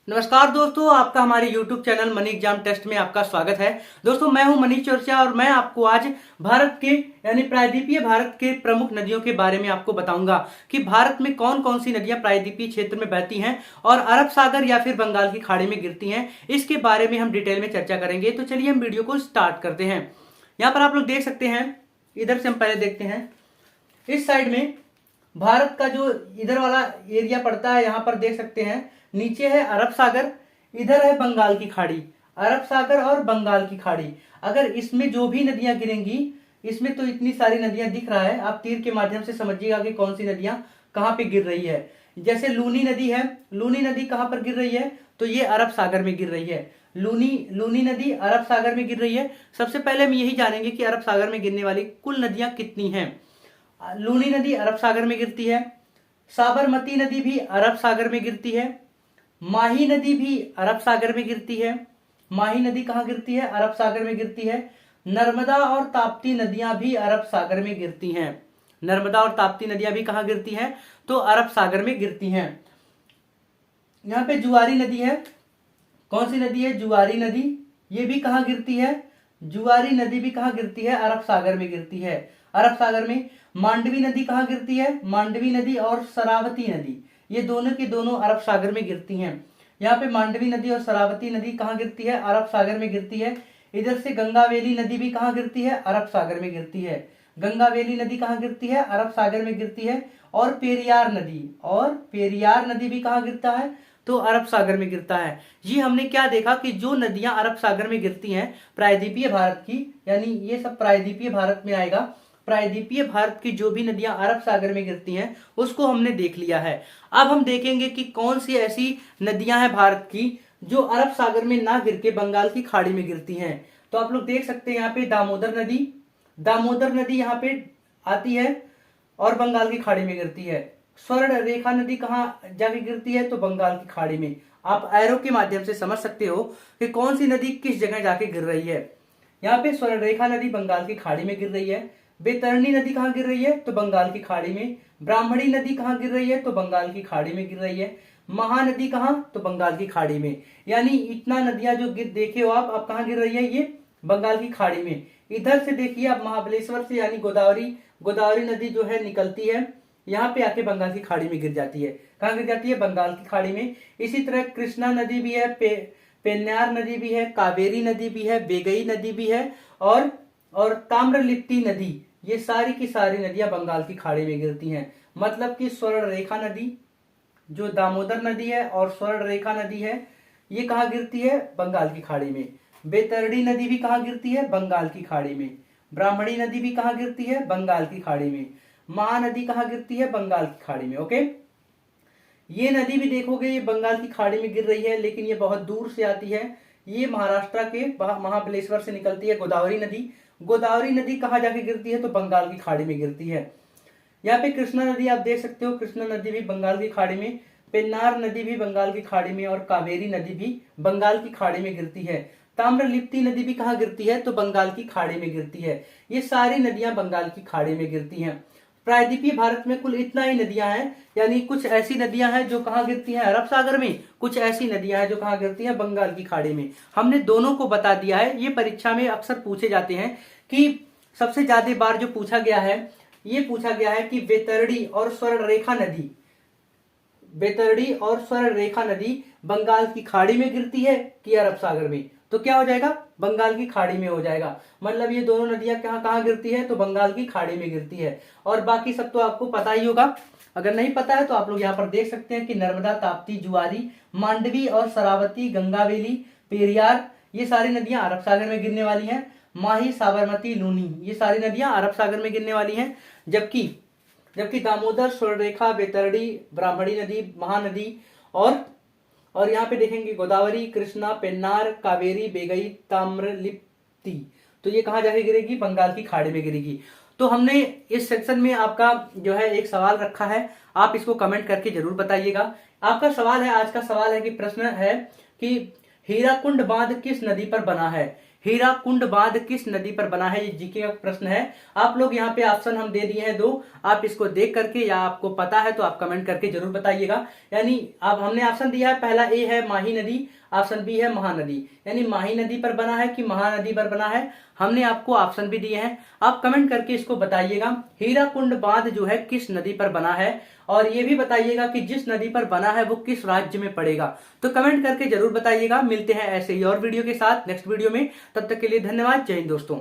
नमस्कार दोस्तों, आपका हमारे YouTube channel money exam test में आपका स्वागत है। दोस्तों, मैं हूं मनीष चौरसिया और मैं आपको आज भारत के यानी प्रायद्वीपीय भारत के प्रमुख नदियों के बारे में आपको बताऊंगा कि भारत में कौन कौन सी नदियां प्रायद्वीपीय क्षेत्र में बहती हैं और अरब सागर या फिर बंगाल की खाड़ी में गिरती हैं। इसके बारे में हम डिटेल में चर्चा करेंगे। तो चलिए हम वीडियो को स्टार्ट करते हैं। यहाँ पर आप लोग देख सकते हैं, इधर से हम पहले देखते हैं। इस साइड में भारत का जो इधर वाला एरिया पड़ता है, यहां पर देख सकते हैं नीचे है अरब सागर, इधर है बंगाल की खाड़ी। अरब सागर और बंगाल की खाड़ी, अगर इसमें जो भी नदियां गिरेंगी, इसमें तो इतनी सारी नदियां दिख रहा है, आप तीर के माध्यम से समझिएगा कि कौन सी नदियां कहां पे गिर रही है। जैसे लूनी नदी है, लूनी नदी कहां पर गिर रही है, तो ये अरब सागर में गिर रही है। लूनी नदी अरब सागर में गिर रही है। सबसे पहले हम यही जानेंगे कि अरब सागर में गिरने वाली कुल नदियां कितनी हैं। लूनी नदी अरब सागर में गिरती है, साबरमती नदी भी अरब सागर में गिरती है, माही नदी भी अरब सागर में गिरती है। माही नदी कहां गिरती है? अरब सागर में गिरती है। नर्मदा और ताप्ती नदियां भी अरब सागर में गिरती हैं। नर्मदा और ताप्ती नदियां भी कहां गिरती हैं? तो अरब सागर में गिरती हैं। यहां पे जुआरी नदी है। कौन सी नदी है? जुआरी नदी। ये भी कहां गिरती है? जुआरी नदी भी कहां गिरती है? अरब सागर में गिरती है। अरब सागर में। मांडवी नदी कहां गिरती है? मांडवी नदी और शरावती नदी, ये दोनों की दोनों अरब सागर में गिरती हैं। यहाँ पे मांडवी नदी और शरावती नदी कहां गिरती है? अरब सागर में गिरती है। इधर से गंगावेली नदी भी कहां गिरती है? अरब सागर में गिरती है। गंगावेली नदी कहां गिरती है? अरब सागर में गिरती है। और पेरियार नदी भी कहां गिरता है? तो अरब सागर में गिरता है। ये हमने क्या देखा कि जो नदियां अरब सागर में गिरती हैं प्रायद्वीपीय भारत की, यानी ये सब प्रायद्वीपीय भारत में आएगा। प्रायद्वीपीय भारत की जो भी नदियां अरब सागर में गिरती हैं उसको हमने देख लिया है। अब हम देखेंगे कि कौन सी ऐसी नदियां हैं भारत की जो अरब सागर में ना गिर के बंगाल की खाड़ी में गिरती हैं। तो आप लोग देख सकते हैं यहाँ पे दामोदर नदी यहाँ पे आती है और बंगाल की खाड़ी में गिरती है। स्वर्ण रेखा नदी कहाँ जाके गिरती है? तो बंगाल की खाड़ी में। आप एरो के माध्यम से समझ सकते हो कि कौन सी नदी किस जगह जाके गिर रही है। यहाँ पे स्वर्ण रेखा नदी बंगाल की खाड़ी में गिर रही है। बैतरणी नदी कहाँ गिर रही है? तो बंगाल की खाड़ी में। ब्राह्मणी नदी कहाँ गिर रही है? तो बंगाल की खाड़ी में गिर रही है। महानदी कहाँ? तो बंगाल की खाड़ी में। यानी इतना नदियां जो देखे हो आप कहाँ गिर रही है? ये बंगाल की खाड़ी में। इधर से देखिए आप, महाबलेश्वर से यानी गोदावरी नदी जो है निकलती है, यहाँ पे आके बंगाल की खाड़ी में गिर जाती है। कहाँ गिर जाती है? बंगाल की खाड़ी में। इसी तरह कृष्णा नदी भी है, पेन्नार नदी भी है, कावेरी नदी भी है, बेगई नदी भी है और ताम्रलिप्ति नदी, ये सारी की सारी नदियां बंगाल की खाड़ी में गिरती हैं। मतलब कि स्वर्ण रेखा नदी, जो दामोदर नदी है और स्वर्ण रेखा नदी है, ये कहाँ गिरती है? बंगाल की खाड़ी में। बैतरणी नदी भी कहाँ गिरती है? बंगाल की खाड़ी में। ब्राह्मणी नदी भी कहाँ गिरती है? बंगाल की खाड़ी में। महानदी कहाँ गिरती है? बंगाल की खाड़ी में। ओके, ये नदी भी देखोगे ये बंगाल की खाड़ी में गिर रही है, लेकिन ये बहुत दूर से आती है। ये महाराष्ट्र के महाबलेश्वर से निकलती है गोदावरी नदी कहाँ जाके गिरती है? तो बंगाल की खाड़ी में गिरती है। यहाँ पे कृष्णा नदी आप देख सकते हो, कृष्णा नदी भी बंगाल की खाड़ी में, पेन्नार नदी भी बंगाल की खाड़ी में और कावेरी नदी भी बंगाल की खाड़ी में गिरती है। ताम्रलिप्ति नदी भी कहाँ गिरती है? तो बंगाल की खाड़ी में गिरती है। ये सारी नदियां बंगाल की खाड़ी में गिरती हैं। प्रायद्वीपीय भारत में कुल इतना ही नदियां हैं, यानी कुछ ऐसी नदियां हैं जो कहाँ गिरती हैं? अरब सागर में। कुछ ऐसी नदियां हैं जो कहाँ गिरती हैं? बंगाल की खाड़ी में। हमने दोनों को बता दिया है। ये परीक्षा में अक्सर पूछे जाते हैं कि सबसे ज्यादा बार जो पूछा गया है, ये पूछा गया है कि बैतरणी और स्वर्ण रेखा नदी बंगाल की खाड़ी में गिरती है कि अरब सागर में? तो क्या हो जाएगा? बंगाल की खाड़ी में हो जाएगा। मतलब ये दोनों नदियां कहाँ कहाँ गिरती है? तो बंगाल की खाड़ी में गिरती है। और बाकी सब तो आपको पता ही होगा। अगर नहीं पता है तो आप लोग यहाँ पर देख सकते हैं कि नर्मदा, ताप्ती, जुआरी, मांडवी और शरावती, गंगावेली, पेरियार, ये सारी नदियां अरब सागर में गिरने वाली हैं। माही, साबरमती, लूनी, ये सारी नदियां अरब सागर में गिरने वाली हैं। जबकि दामोदर, स्वर्णरेखा, बैतरणी, ब्राह्मणी नदी, महानदी और यहाँ पे देखेंगे गोदावरी, कृष्णा, पेन्नार, कावेरी, बेगई, ताम्रलिप्ति, तो ये कहाँ जाके गिरेगी? बंगाल की खाड़ी में गिरेगी। तो हमने इस सेक्शन में आपका जो है एक सवाल रखा है, आप इसको कमेंट करके जरूर बताइएगा। आपका सवाल है, आज का सवाल है कि प्रश्न है कि हीराकुंड बांध किस नदी पर बना है? हीराकुंड बांध किस नदी पर बना है? ये जीके का प्रश्न है। आप लोग यहाँ पे ऑप्शन हम दे दिए हैं दो, आप इसको देख करके या आपको पता है तो आप कमेंट करके जरूर बताइएगा। यानी अब हमने ऑप्शन दिया है, पहला ए है माही नदी, ऑप्शन बी है महानदी। यानी माही नदी पर बना है कि महानदी पर बना है, हमने आपको ऑप्शन भी दिए हैं, आप कमेंट करके इसको बताइएगा। हीराकुंड बांध जो है किस नदी पर बना है, और ये भी बताइएगा कि जिस नदी पर बना है वो किस राज्य में पड़ेगा। तो कमेंट करके जरूर बताइएगा। मिलते हैं ऐसे ही और वीडियो के साथ नेक्स्ट वीडियो में, तब तक के लिए धन्यवाद। जय हिंद दोस्तों।